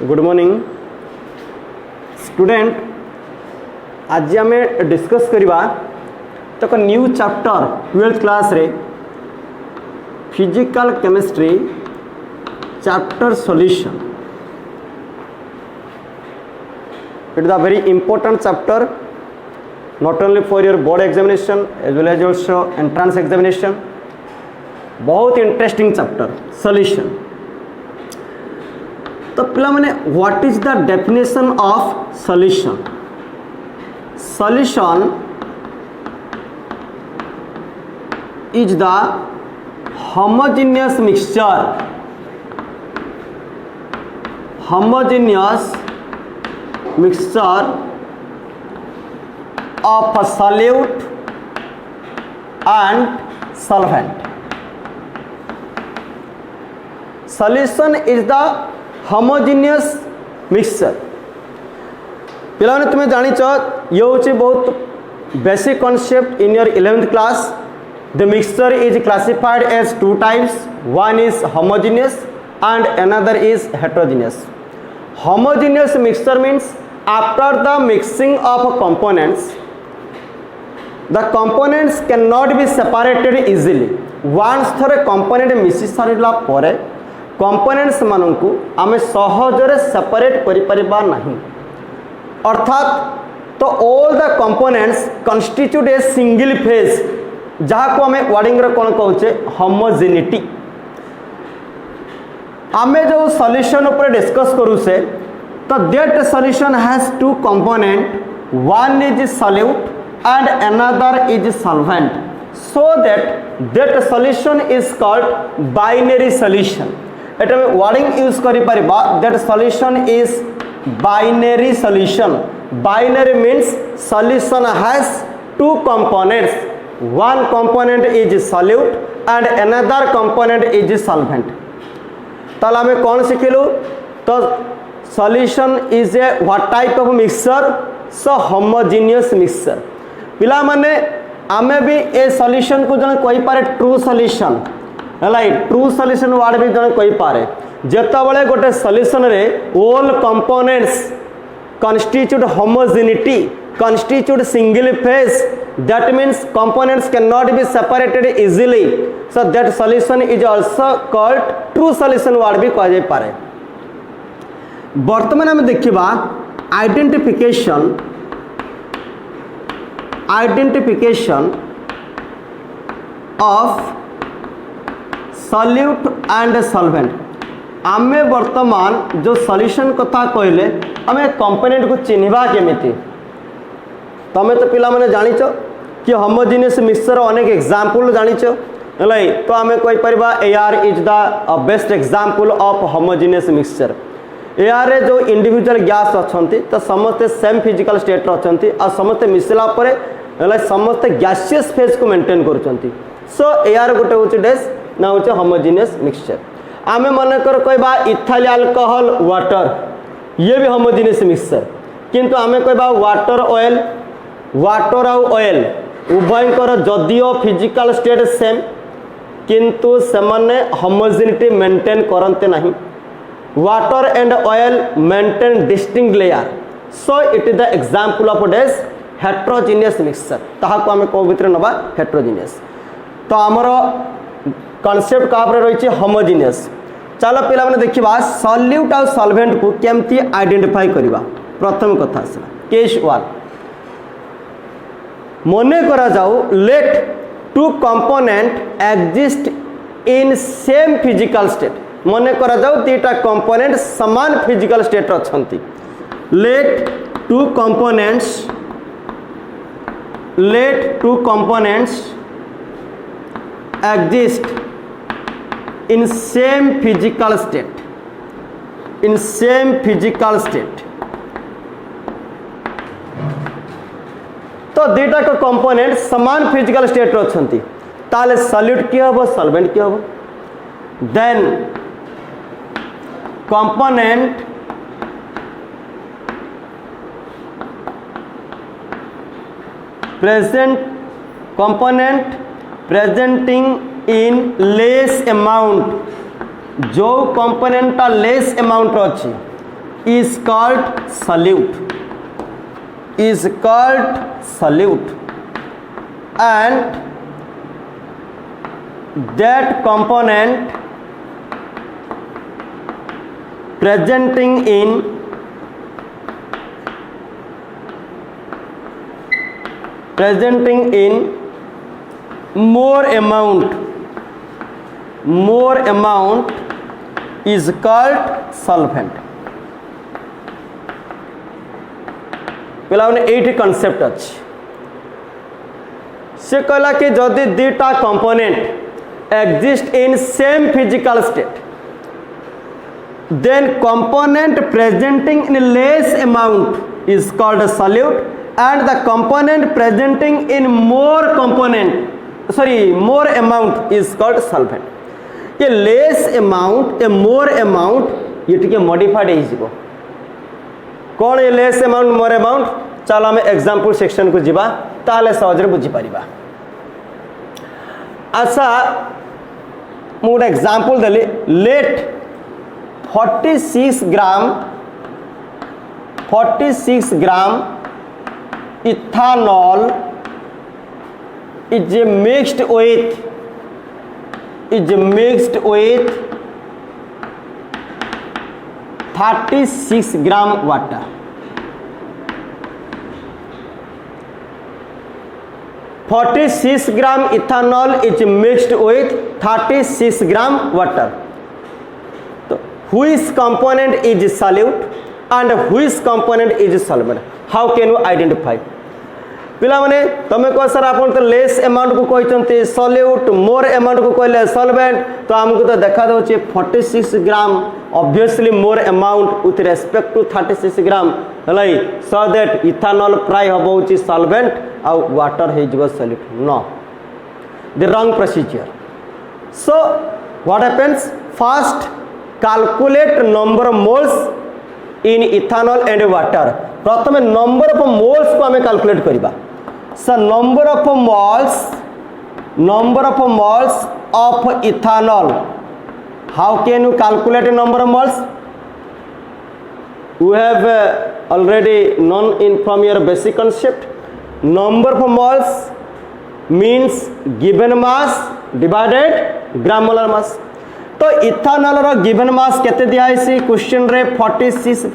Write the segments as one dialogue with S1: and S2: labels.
S1: Good morning student. आज आम discuss करवा तो एक न्यू चैप्टर 12th क्लास रे physical chemistry chapter solution. It is a very important chapter not only for your board examination as well as also entrance examination। बहुत interesting chapter solution. तो पिला माने what is the definition of solution? Solution is the homogeneous mixture of a solute and solvent। solution is the homogeneous mixture। पिलाने तुम्हें जानिच ये होची बहुत basic concept in your 11th class. The mixture is classified as two types, one is homogeneous and another is heterogeneous। homogeneous mixture means after the mixing of components the components cannot be separated easily। once थरे component मिसी सारिला परे components मानू आम सहजरे separate करिपरिबा नहीं। अर्थात तो all the components constitute a single phase, जहाँ को आम वर्डिंग रे कौन कहूचे होमोजेनिटी। आमे जो सॉल्यूशन ऊपर डिस्कस करू से तो that solution has two component, one is solute and another is solvent, so that solution is called binary solution. एटा में वर्डिंग यूज करि परिबा that solution is binary solution. Binary means solution has two components, one component is solute and another component is solvent. ताल हमें कौन सिखिलु? तो solution is a what type of mixture? So homogeneous mixture. पिला माने आमे भी ए सॉल्यूशन को जन कोई पारे ट्रू सॉल्यूशन है, ट्रू सॉल्यूशन वर्ड भी जन कोई पारे। जेता बळे गोटे सॉल्यूशन रे all components constitute homogeneity, constitute single phase, that means components cannot be separated easily, so that solution is also called true solution word भी कह जाय पारे। वर्तमान हम देखिबा identification of solute and solvent. आमे वर्तमान जो सॉल्यूशन कथा कहले आमे कंपोनेंट को चिन्हवा केमिति? तमे तो पिला माने जानिच कि होमोजेनियस मिक्सचर अनेक एग्जांपल जानिच है, तो आमे कहि परबा air is the best example of homogeneous mixture. Air रे जो इंडिविजुअल गैस अछंती तो समस्त सेम फिजिकल स्टेट रे अछंती आ समस्त मिसला परे समस्त गैसियस फेज को मेंटेन करछंती। सो एआर गोटे होची डेस ना होची होमोजेनियस मिक्सचर। आमे मन कर कहबा इथाइल अल्कोहल वाटर, ये भी होमोजेनियस मिक्सचर। किंतु आमे कहबा वाटर ऑयल, वाटर आउ ऑयल उभयंकर जदियो फिजिकल स्टेट सेम किंतु सेमाने होमोजेनिटी मेंटेन करते नहीं। Water and oil maintain distinct layer, so it is the example of this heterogeneous mixture. ताहा को आमे को भितर नबा हेट्रोजेनियस। तो हमरो कॉन्सेप्ट का रही होमोजेनियस। चलो पिला माने देखिबा सॉल्यूट और सॉल्वेंट को केमती आइडेंटिफाई करबा। प्रथम कथा आसला केस 1। मने करा जाऊ let two component exist in same physical state. मने करा जाऊ तीटा कंपोनेंट समान फिजिकल स्टेट अछंती। Let two components exist in same physical state, तो दुईटा को कंपोनेंट समान फिजिकल स्टेट रे अछंती ताले सॉल्यूट की हबो सॉल्वेंट की हबो। Then component presenting in less amount, जो कंपोनेंटा लेस अमाउंट अच्छी is called solute, is called solute, and that component presenting in more amount is called solvent. पिलाने 8 कॉन्सेप्ट अच्छी से कहला कि जदि दुटा component exist in same physical state then component presenting in less amount is called a solute and the component presenting in more amount is called solvent. ये less amount a more amount ये टिके modified हो कौन ये less amount more amount चलो आम example section को जीवा ताले सहज बुझी पारिबा. अच्छा मु गोटे example Delhi late 46 gram ethanol is mixed with 36 gram water. gram ethanol is mixed with 36 gram water. Which component is solute and which component is solvent? How can you identify? पिला माने तमे कह sir आपन तो less amount को कहते solute more amount को कहले सॉल्वेंट तो हमको तो देखा दउचे 46 gram obviously more amount with respect to 36 gram हलाई सो दैट इथेनॉल प्राय होबोची सॉल्वेंट आ वाटर हे जगह solute know the wrong procedure. So what happens first calculate number of moles in ethanol and water. प्रथम number of moles को हमें calculate करिबा. So number of moles of ethanol. How can you calculate number of moles? We have already known from your basic concept. Number of moles means given mass divided gram molar mass. तो ethanol रो given mass केते दियाइसी question रे 46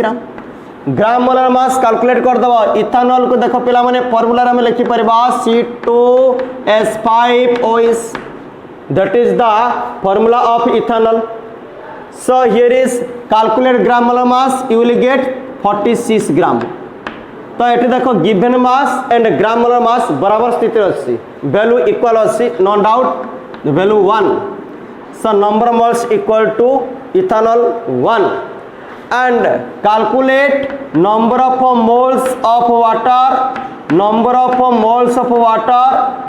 S1: ग्राम molar mass calculate कर दबो. Ethanol को देखो पिला माने formula रे हम लिखि परबा C2H5OH that is the formula of ethanol. So here is calculate gram molar mass, you will get 46 gram. तो एटी देखो given mass and gram molar mass बराबर स्थिति अछि, वैल्यू इक्वल अछि, no doubt value 1. So number of moles equal to ethanol 1 and calculate number of moles of water,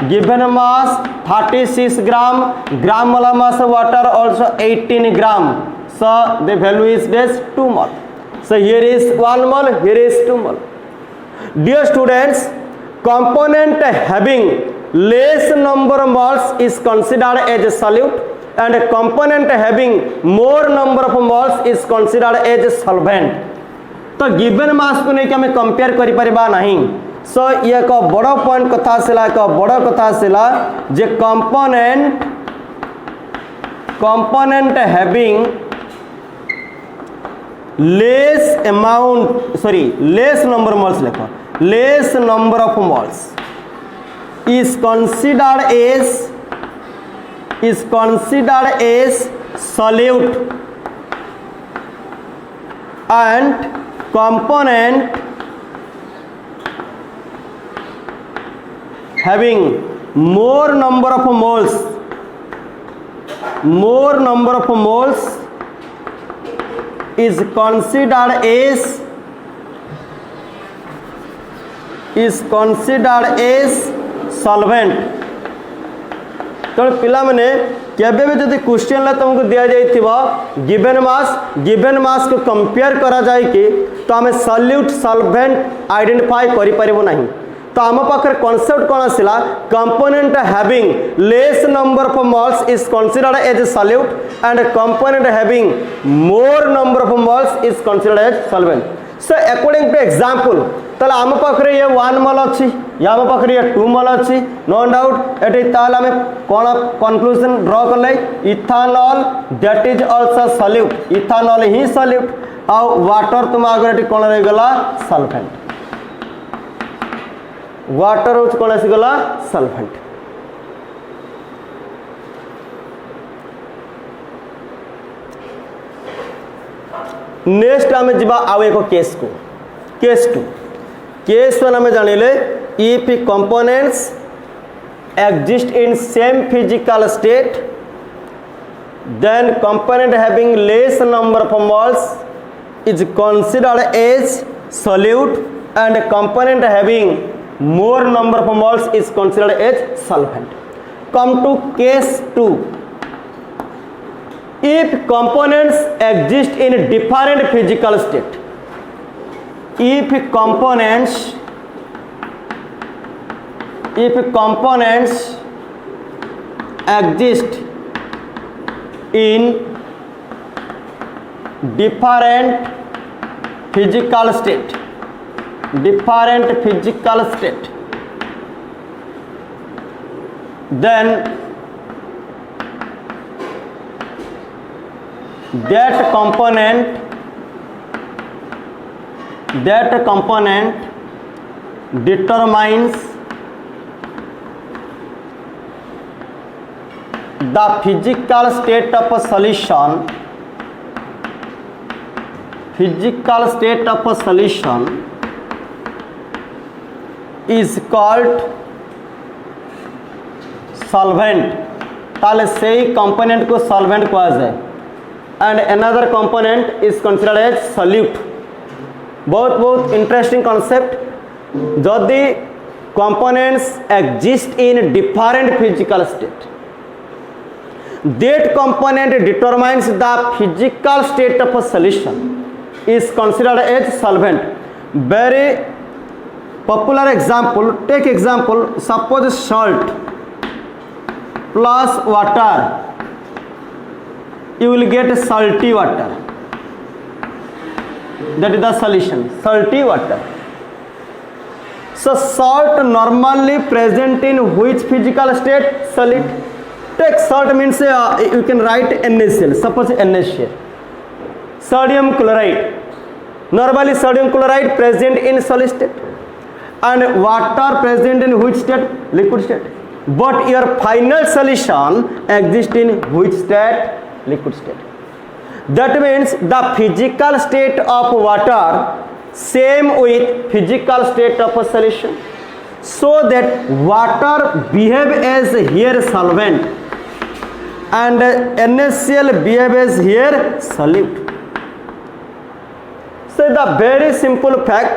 S1: given mass 36 gram, gram molar mass of water also 18 gram. So the value is this 2 mole. So here is 1 mole, here is 2 mole. Dear students, component having less number of moles is considered as a solute and a component having more number of moles is considered as a solvent. तो given mass को नहीं कि हमें compare करि परिबा नहीं. सो ये एक बड़ पॉइंट कथा सिला, एक बड़ कथा सिला जे component having less number of moles लिखो, less number of moles is considered as solute and component having more number of moles is considered as solvent. तो पिला माने केबे भी जदि क्वेश्चन ला तुमको दिया जाइथिबा गिवन मास को कंपेयर करा जाय कि तो हमें सॉल्यूट सॉल्वेंट आइडेंटिफाई करि परिबो नहीं. तो आम पाखे कॉन्सेप्ट कौन आसला component having less number of moles is considered as solute and component having more number of moles is considered as solvent. So according to example ताले आम पाखे ये 1 मोल अच्छी या आम पाखे ये 2 मोल अच्छी नो डाउट एटी ताले आम कौन कंक्लूजन ड्रॉ कले ethanol that is also solute ethanol ही सॉल्यूट आ वाटर तुम आगे कौन रही गला सल्फेंट वाटर हूँ कौन आसीगला सल्फेंट। नेक्स्ट आम जा आउ एक केस को केस 2 केस 1 आम जानिले if components exist in same physical state then component having less number of moles is considered as solute and component having more number of moles is considered as solvent। Come to case 2 if components exist in different physical state if components exist in different physical state then that component determines the physical state of a solution is called solvent ताले से ही component को solvent कहा जाए and another component is considered as solute. बहुत interesting concept जदि components exist in different physical state that component determines the physical state of a solution is considered as solvent। very popular example, take example, suppose salt plus water you will get salty water, that is the solution, salty water। so salt normally present in which physical state? solid। take salt means you can write NaCl, suppose NaCl, sodium chloride normally sodium chloride present in solid state and water present in which state? liquid state, but your final solution exists in which state? liquid state। that means the physical state of water same with physical state of a solution, so that water behave as here solvent and NaCl behave as here solute। so the very simple fact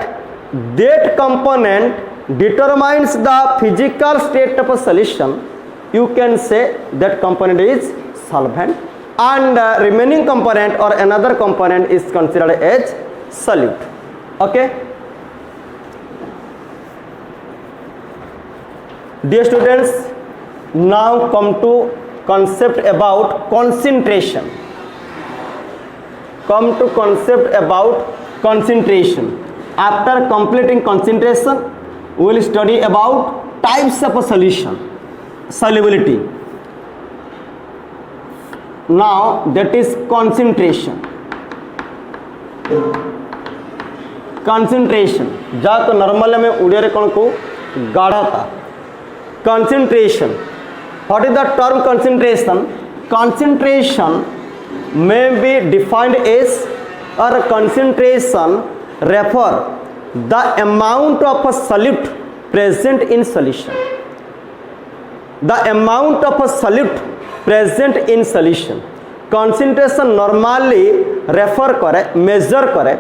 S1: that component determines the physical state of a solution, you can say that component is solvent and remaining component or another component is considered as solute। okay dear students, now come to concept about concentration। come to concept about concentration। after completing concentration we will study about types of a solution, solubility। now that is concentration। concentration जा तो normal में उड़िया रे कौन को गाढ़ा था concentration। what is the term concentration? concentration may be defined as or concentration refer the amount of a solute present in solution, the amount of a solute present in solution। concentration normally refer करे measure करे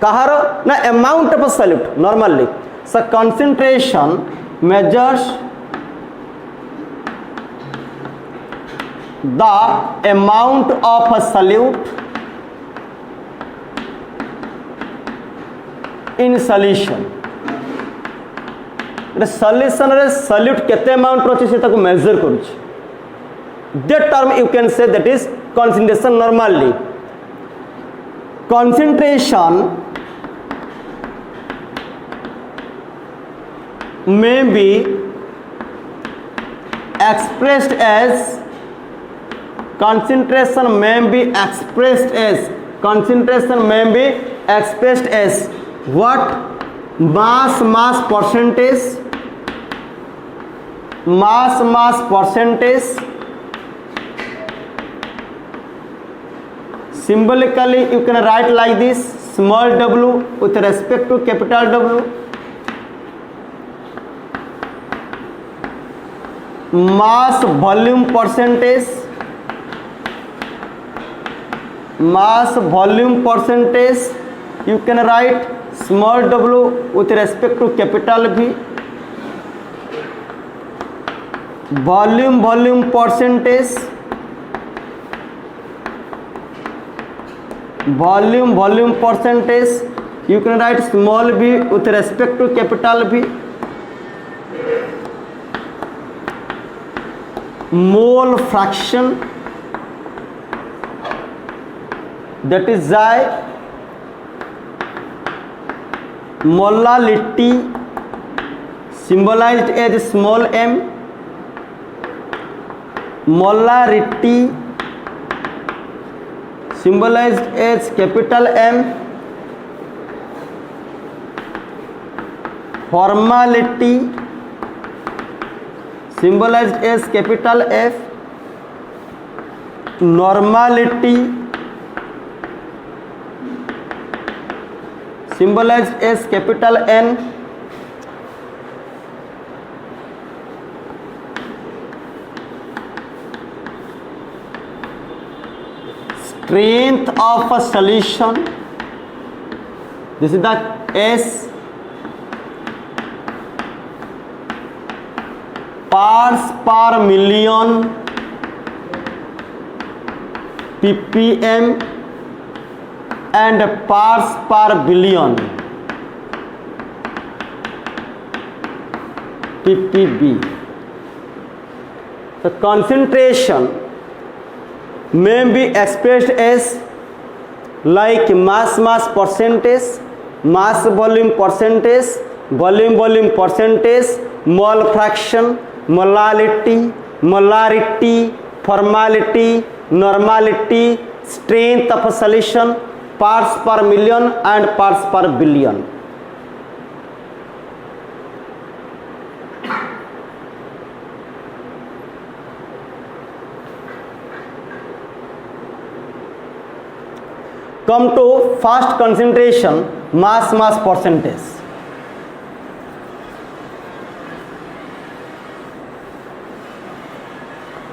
S1: कहार ना amount of a solute normally, so concentration measures the amount of a solute in solution। Solution रे solute केते amount अछि से ताको measure करूछ that term you can say that is concentration normally concentration may be expressed as what mass percentage symbolically you can write like this small w with respect to capital W, mass volume percentage you can write small w with respect to capital V, volume percentage you can write small v with respect to capital V, mole fraction that is xi, molality symbolized as small m, molarity symbolized as capital M, formality symbolized as capital F, normality symbolized as capital N, strength of a solution, this is the S, parts per million ppm and parts per billion ppb. The concentration may be expressed as like mass percentage, mass volume percentage, volume percentage, mole fraction, molality, formality, normality, strength of a solution, parts per million and parts per billion. Come to first concentration, mass percentage.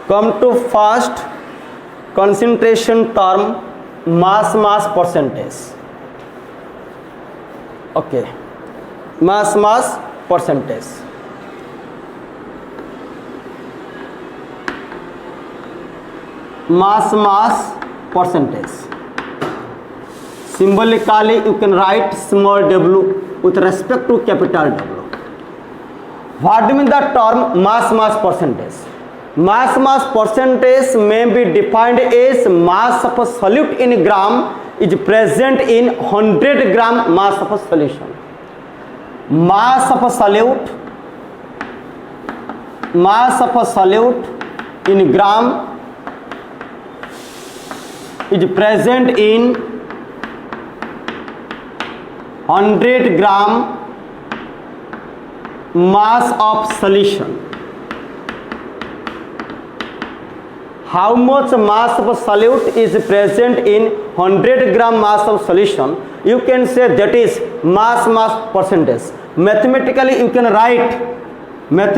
S1: Come to first concentration term, mass percentage. Okay, mass percentage. Mass percentage. Symbolically you can write small w with respect to capital W. What do you mean the term mass percentage? Mass percentage may be defined as mass of a solute in gram is present in 100 gram mass of a solution. Mass of a solute in gram is present in 100 gram mass of solution. How much mass of a solute is present in 100 gram mass of solution? You can say that is mass percentage. Mathematically you can write mass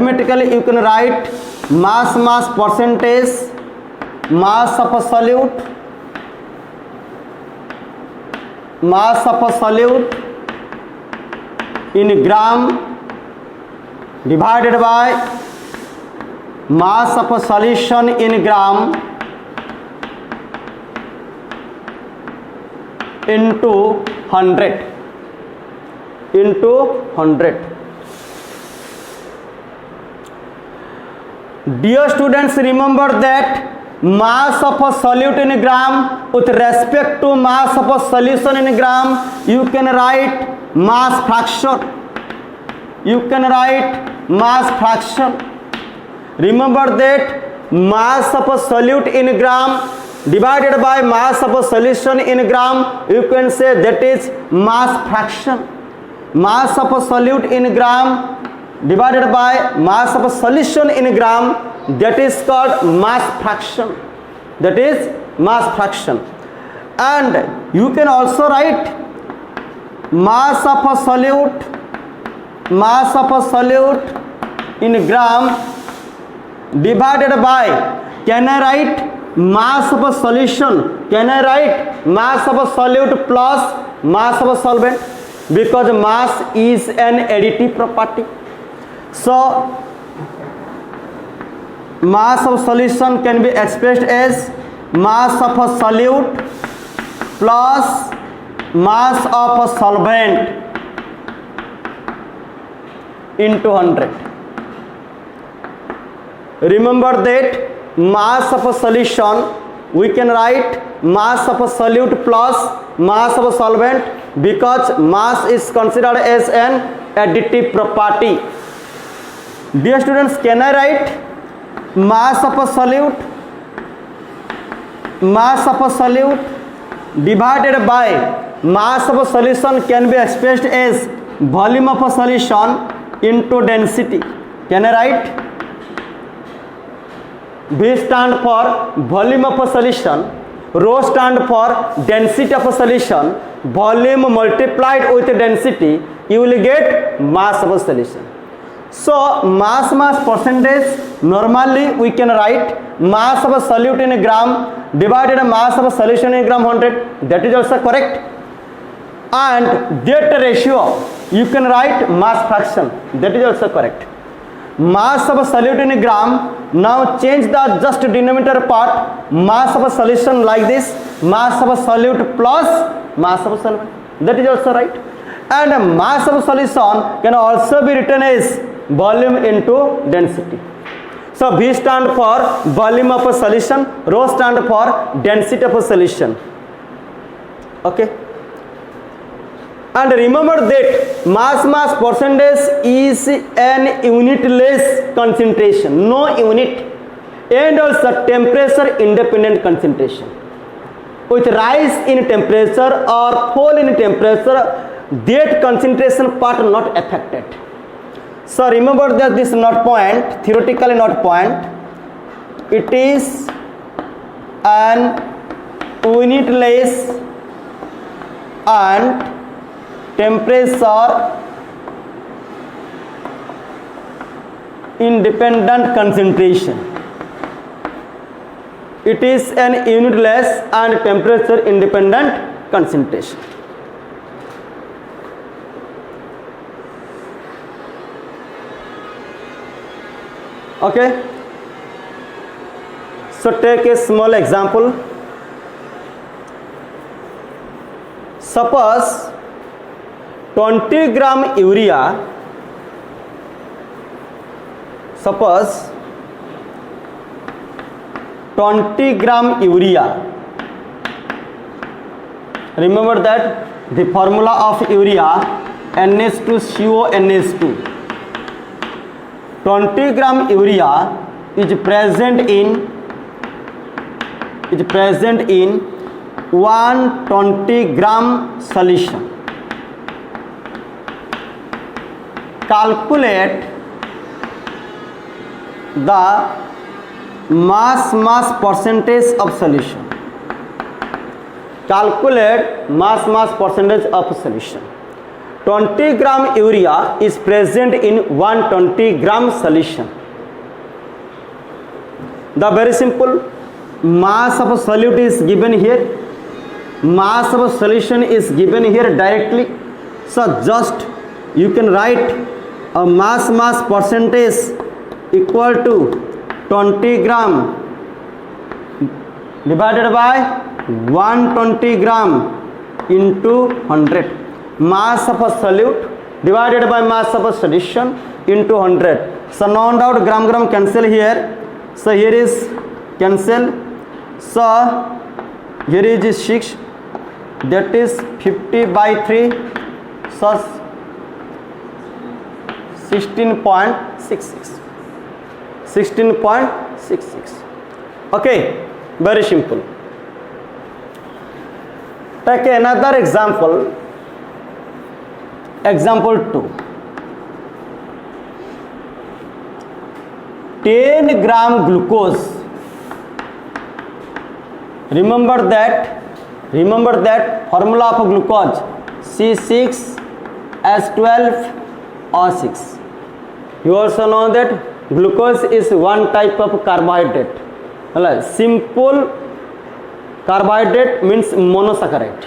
S1: percentage, mass of a solute in gram divided by mass of a solution in gram into 100. Dear students, remember that mass of a solute in gram with respect to mass of a solution in gram, you can write mass fraction. You can write mass fraction. Remember that mass of a solute in gram divided by mass of a solution in gram, you can say that is mass fraction. Mass of a solute in gram divided by mass of a solution in gram, that is called mass fraction. That is mass fraction. And you can also write mass of a solute in gram divided by, can I write mass of a solution? Can I write mass of a solute plus mass of a solvent? Because mass is an additive property. So mass of solution can be expressed as mass of a solute plus mass of a solvent into 100. Remember that mass of a solution, we can write mass of a solute plus mass of a solvent because mass is considered as an additive property. Dear students, can I write mass of a solute divided by mass of a solution can be expressed as volume of a solution into density? Can I write? V stand for volume of a solution, rho stand for density of a solution, volume multiplied with density, you will get mass of a solution. So mass percentage, normally we can write mass of a solute in a gram divided by mass of a solution in gram 100, that is also correct. And that ratio you can write mass fraction, that is also correct. Mass of a solute in a gram, now change the just denominator part, mass of a solution like this, mass of a solute plus mass of a solvent, that is also right. And mass of a solution can also be written as volume into density. So V stand for volume of a solution, rho stand for density of a solution. Okay. And remember that mass percentage is an unitless concentration, no unit, and also temperature independent concentration. With rise in temperature or fall in temperature, that concentration part not affected. So remember that this not point, theoretically not point, it is an unitless and temperature independent concentration. It is an unitless and temperature independent concentration. Okay, so take a small example. Suppose 20 gram urea, suppose 20 gram urea. Remember that the formula of urea NH2CO NH2. 20 gram urea is present in 120 gram solution. Calculate the mass percentage of solution. Calculate mass percentage of solution. 20 gram urea is present in 120 gram solution. The very simple mass of a solute is given here, mass of a solution is given here directly. So just you can write a mass percentage equal to 20 gram divided by 120 gram into 100. Mass of a solute divided by mass of a solution into 100. So no doubt gram cancel here. So here is cancel. So here is 6, that is 50 by 3, so 16.66. 16.66. Okay, very simple. Take another example. Example 2. 10 gram glucose. Remember that formula of glucose, C6H12O6. You also know that glucose is one type of carbohydrate. Simple carbohydrate means monosaccharide.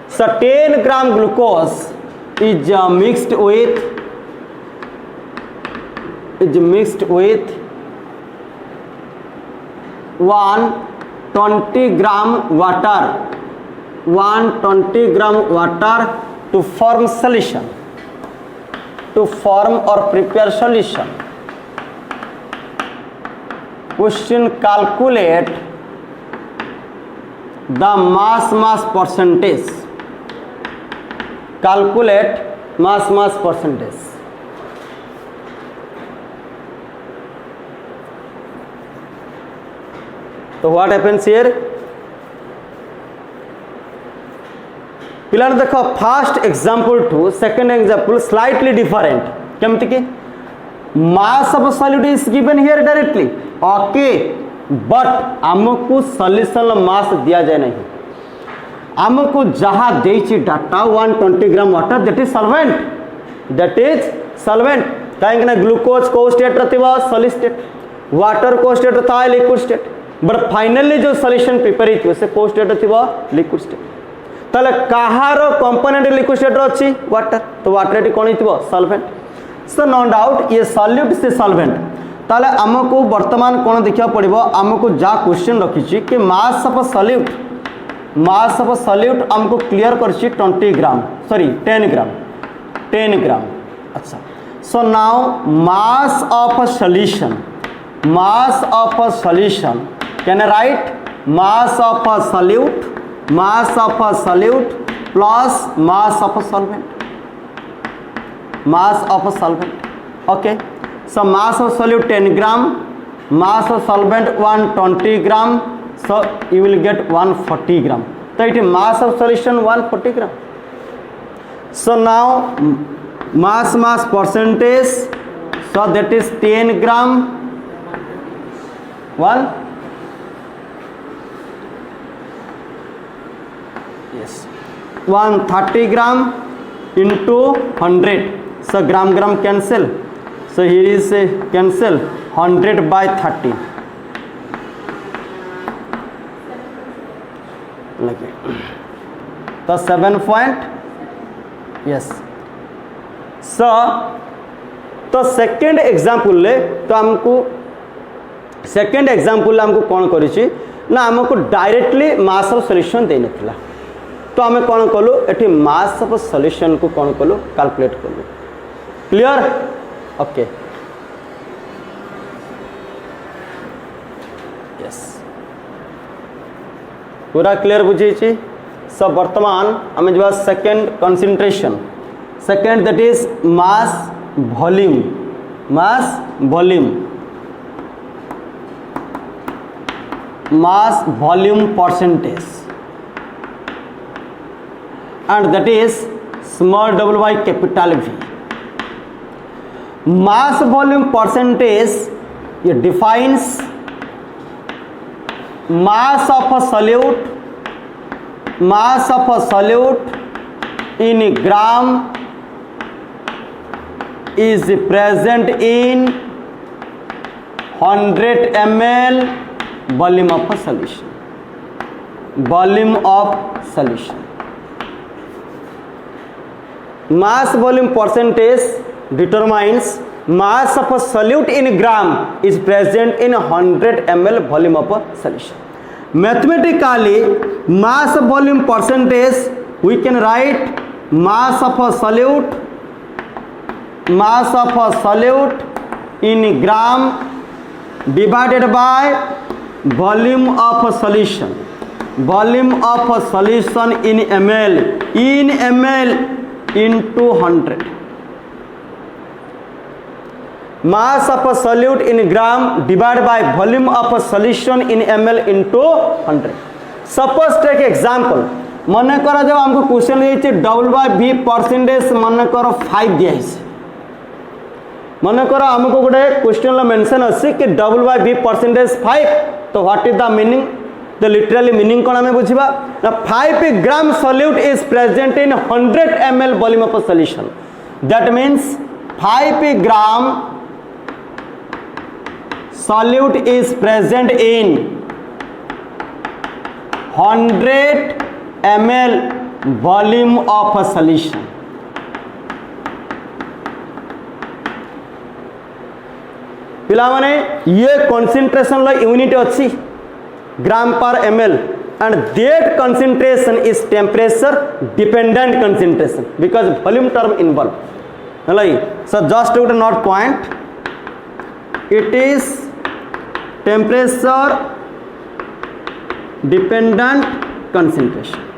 S1: So 10 gram glucose is mixed with 120 gram water. 120 gram water to form solution, to form or prepare solution. Question: calculate the mass percentage. Calculate mass percentage. So what happens here? पिलाने देखो first example to second example slightly different केमति कि mass of solid is given here directly okay but हमको solution mass दिया जाए नहीं हमको जहाँ देछि data 120 gram water that is solvent कहीं ना ग्लूकोज को स्टेट रथिबा सॉलिड स्टेट वाटर को स्टेट था लिक्विड स्टेट बट फाइनली जो सॉल्यूशन प्रिपेयर हित से को स्टेट थिबा लिक्विड स्टेट ताले कहार कंपोनेंट लिक्विड स्टेट अच्छी वाटर तो वाटर एटी कोन हितबो सॉल्वेंट सो नो डाउट ये सॉल्यूट से सॉल्वेंट ताले हमको वर्तमान कोन देखिया पड़िबो हमको जा क्वेश्चन रखिछि कि मास ऑफ सॉल्यूट हमको क्लियर करछि 10 ग्राम अच्छा so now mass of solution can I right mass of solute plus mass of solvent. Okay, so mass of solute 10 gram, mass of solvent 120 gram, so you will get 140 gram. So it is mass of solution 140 gram. So now mass percentage, so that is 10 gram 1 130 gram into 100, so gram cancel, so here is a cancel 100 by 30 like it. So 7 point yes so तो second example ले तो हमको second example हमको कौन करिछि ना हमको directly mass of solution दे नथिला तो आम कौन कलु ये मास ऑफ सॉल्यूशन को कौन कलु कैलकुलेट कलु क्लियर ओके यस पूरा क्लियर बुझे सब वर्तमान आम जा second concentration second that is mass volume percentage and that is small w by capital V. Mass volume percentage it defines mass of a solute in gram is present in 100 ml volume of solution. Mass volume percentage determines mass of a solute in gram is present in 100 ml volume of a solution. Mathematically, mass volume percentage we can write mass of a solute in gram divided by volume of a solution. Volume of a solution in ml into 100. Mass of a solute in gram divided by volume of a solution in ml into 100. Suppose take example. मन कर जब हमको question दिए double bye v percentage मन कर 5 दिखाई मन कर आमको गोटे क्वेश्चन मेंशन अच्छी कि डबल बाय v परसेंटेज 5 तो what is the meaning the literally meaning कौन आम बुझा 5 gram solute is present in 100 ml volume of solution that means 5 gram solute is present in 100 ml volume of a solution. पिला माने ये concentration unit अच्छी ग्राम पर ml and that concentration is temperature dependent concentration because volume term involved है. So just to note point, it is temperature dependent concentration.